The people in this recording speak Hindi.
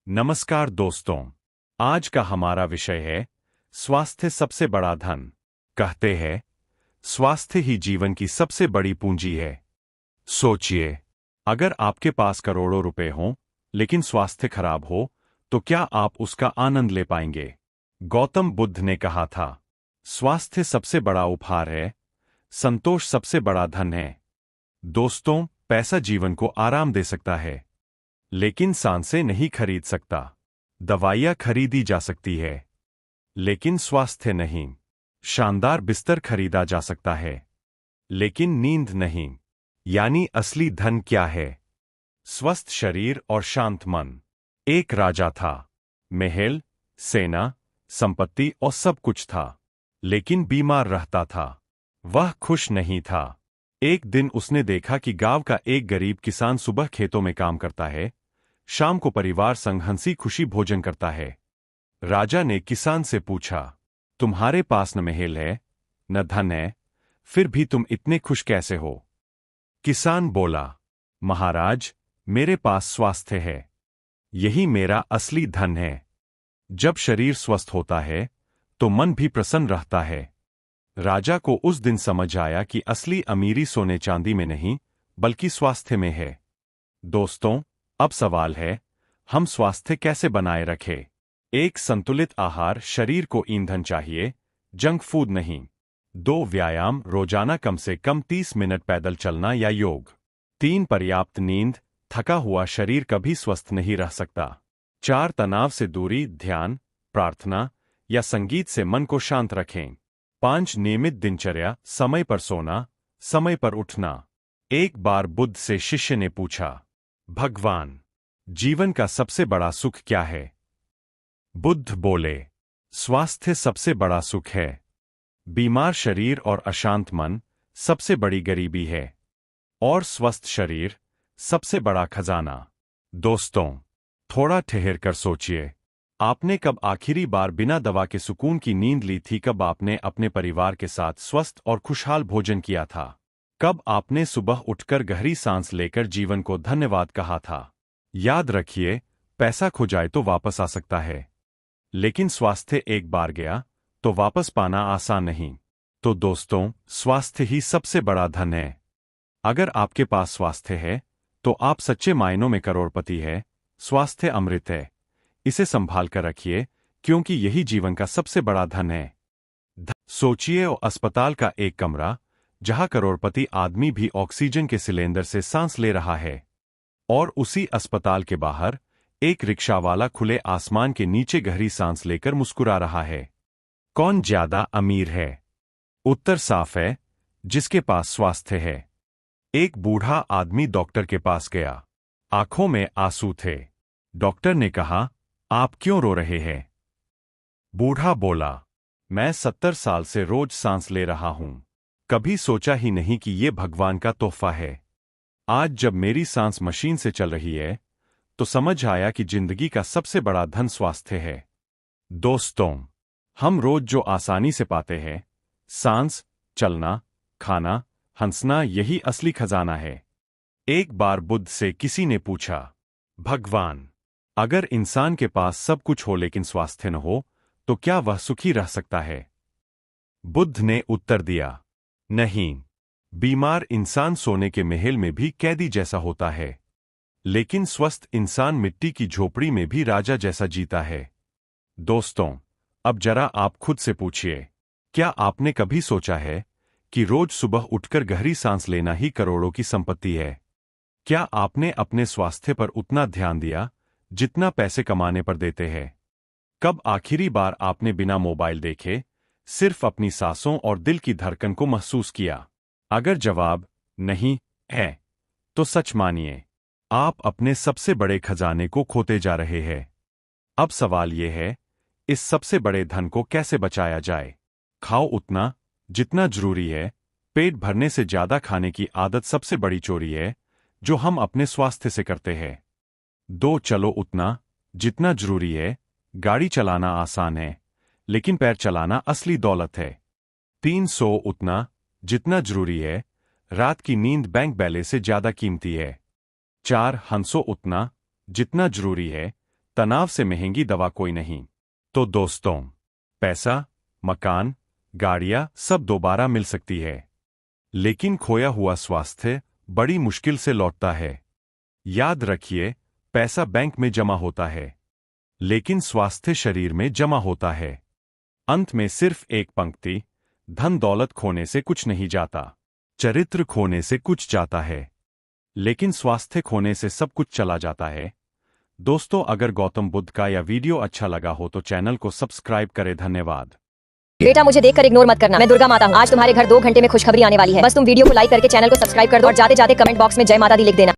नमस्कार दोस्तों। आज का हमारा विषय है स्वास्थ्य सबसे बड़ा धन। कहते हैं स्वास्थ्य ही जीवन की सबसे बड़ी पूंजी है। सोचिए, अगर आपके पास करोड़ों रुपए हों लेकिन स्वास्थ्य खराब हो तो क्या आप उसका आनंद ले पाएंगे? गौतम बुद्ध ने कहा था, स्वास्थ्य सबसे बड़ा उपहार है, संतोष सबसे बड़ा धन है। दोस्तों, पैसा जीवन को आराम दे सकता है लेकिन सांसें नहीं खरीद सकता। दवाइयाँ खरीदी जा सकती है लेकिन स्वास्थ्य नहीं। शानदार बिस्तर खरीदा जा सकता है लेकिन नींद नहीं। यानी असली धन क्या है? स्वस्थ शरीर और शांत मन। एक राजा था, महल, सेना, संपत्ति और सब कुछ था, लेकिन बीमार रहता था। वह खुश नहीं था। एक दिन उसने देखा कि गांव का एक गरीब किसान सुबह खेतों में काम करता है, शाम को परिवार संग हंसी खुशी भोजन करता है। राजा ने किसान से पूछा, तुम्हारे पास न महल है न धन है, फिर भी तुम इतने खुश कैसे हो? किसान बोला, महाराज, मेरे पास स्वास्थ्य है, यही मेरा असली धन है। जब शरीर स्वस्थ होता है तो मन भी प्रसन्न रहता है। राजा को उस दिन समझ आया कि असली अमीरी सोने चांदी में नहीं बल्कि स्वास्थ्य में है। दोस्तों, अब सवाल है, हम स्वास्थ्य कैसे बनाए रखें? एक संतुलित आहार, शरीर को ईंधन चाहिए, जंक फूड नहीं। 2 व्यायाम, रोजाना कम से कम 30 मिनट पैदल चलना या योग। 3 पर्याप्त नींद, थका हुआ शरीर कभी स्वस्थ नहीं रह सकता। 4 तनाव से दूरी, ध्यान, प्रार्थना या संगीत से मन को शांत रखें। 5 नियमित दिनचर्या, समय पर सोना, समय पर उठना। एक बार बुद्ध से शिष्य ने पूछा, भगवान, जीवन का सबसे बड़ा सुख क्या है? बुद्ध बोले, स्वास्थ्य सबसे बड़ा सुख है। बीमार शरीर और अशांत मन सबसे बड़ी गरीबी है, और स्वस्थ शरीर सबसे बड़ा खजाना। दोस्तों, थोड़ा ठहर कर सोचिए, आपने कब आखिरी बार बिना दवा के सुकून की नींद ली थी? कब आपने अपने परिवार के साथ स्वस्थ और खुशहाल भोजन किया था? कब आपने सुबह उठकर गहरी सांस लेकर जीवन को धन्यवाद कहा था? याद रखिए, पैसा खो जाए तो वापस आ सकता है, लेकिन स्वास्थ्य एक बार गया तो वापस पाना आसान नहीं। तो दोस्तों, स्वास्थ्य ही सबसे बड़ा धन है। अगर आपके पास स्वास्थ्य है तो आप सच्चे मायनों में करोड़पति है। स्वास्थ्य अमृत है, इसे संभाल कर रखिए, क्योंकि यही जीवन का सबसे बड़ा धन है। सोचिए, अस्पताल का एक कमरा जहां करोड़पति आदमी भी ऑक्सीजन के सिलेंडर से सांस ले रहा है, और उसी अस्पताल के बाहर एक रिक्शावाला खुले आसमान के नीचे गहरी सांस लेकर मुस्कुरा रहा है। कौन ज्यादा अमीर है? उत्तर साफ है, जिसके पास स्वास्थ्य है। एक बूढ़ा आदमी डॉक्टर के पास गया, आंखों में आंसू थे। डॉक्टर ने कहा, आप क्यों रो रहे हैं? बूढ़ा बोला, मैं 70 साल से रोज सांस ले रहा हूं, कभी सोचा ही नहीं कि ये भगवान का तोहफा है। आज जब मेरी सांस मशीन से चल रही है तो समझ आया कि जिंदगी का सबसे बड़ा धन स्वास्थ्य है। दोस्तों, हम रोज जो आसानी से पाते हैं, सांस, चलना, खाना, हंसना, यही असली खजाना है। एक बार बुद्ध से किसी ने पूछा, भगवान, अगर इंसान के पास सब कुछ हो लेकिन स्वास्थ्य न हो तो क्या वह सुखी रह सकता है? बुद्ध ने उत्तर दिया, नहीं। बीमार इंसान सोने के महल में भी कैदी जैसा होता है, लेकिन स्वस्थ इंसान मिट्टी की झोपड़ी में भी राजा जैसा जीता है। दोस्तों, अब जरा आप खुद से पूछिए, क्या आपने कभी सोचा है कि रोज सुबह उठकर गहरी सांस लेना ही करोड़ों की संपत्ति है? क्या आपने अपने स्वास्थ्य पर उतना ध्यान दिया जितना पैसे कमाने पर देते हैं? कब आखिरी बार आपने बिना मोबाइल देखे सिर्फ अपनी सांसों और दिल की धड़कन को महसूस किया? अगर जवाब नहीं है तो सच मानिए, आप अपने सबसे बड़े खजाने को खोते जा रहे हैं। अब सवाल यह है, इस सबसे बड़े धन को कैसे बचाया जाए? खाओ उतना जितना जरूरी है। पेट भरने से ज्यादा खाने की आदत सबसे बड़ी चोरी है जो हम अपने स्वास्थ्य से करते हैं। 2 चलो उतना जितना जरूरी है। गाड़ी चलाना आसान है, लेकिन पैर चलाना असली दौलत है। 3 सो उतना जितना जरूरी है। रात की नींद बैंक बैलेंस से ज्यादा कीमती है। 4 हंसो उतना जितना जरूरी है, तनाव से महंगी दवा कोई नहीं। तो दोस्तों, पैसा, मकान, गाड़ियां सब दोबारा मिल सकती है, लेकिन खोया हुआ स्वास्थ्य बड़ी मुश्किल से लौटता है। याद रखिए, पैसा बैंक में जमा होता है, लेकिन स्वास्थ्य शरीर में जमा होता है। अंत में सिर्फ एक पंक्ति, धन दौलत खोने से कुछ नहीं जाता, चरित्र खोने से कुछ जाता है, लेकिन स्वास्थ्य खोने से सब कुछ चला जाता है। दोस्तों, अगर गौतम बुद्ध का यह वीडियो अच्छा लगा हो तो चैनल को सब्सक्राइब करें। धन्यवाद। बेटा, मुझे देखकर इग्नोर मत करना। मैं दुर्गा माता हूँ। आज तुम्हारे घर 2 घंटे में खुशखबरी आने वाली है। बस तुम वीडियो को लाइक करके चैनल को सब्सक्राइब कर दो और जाते जाते कमेंट बॉक्स में जय माता दी लिख देना।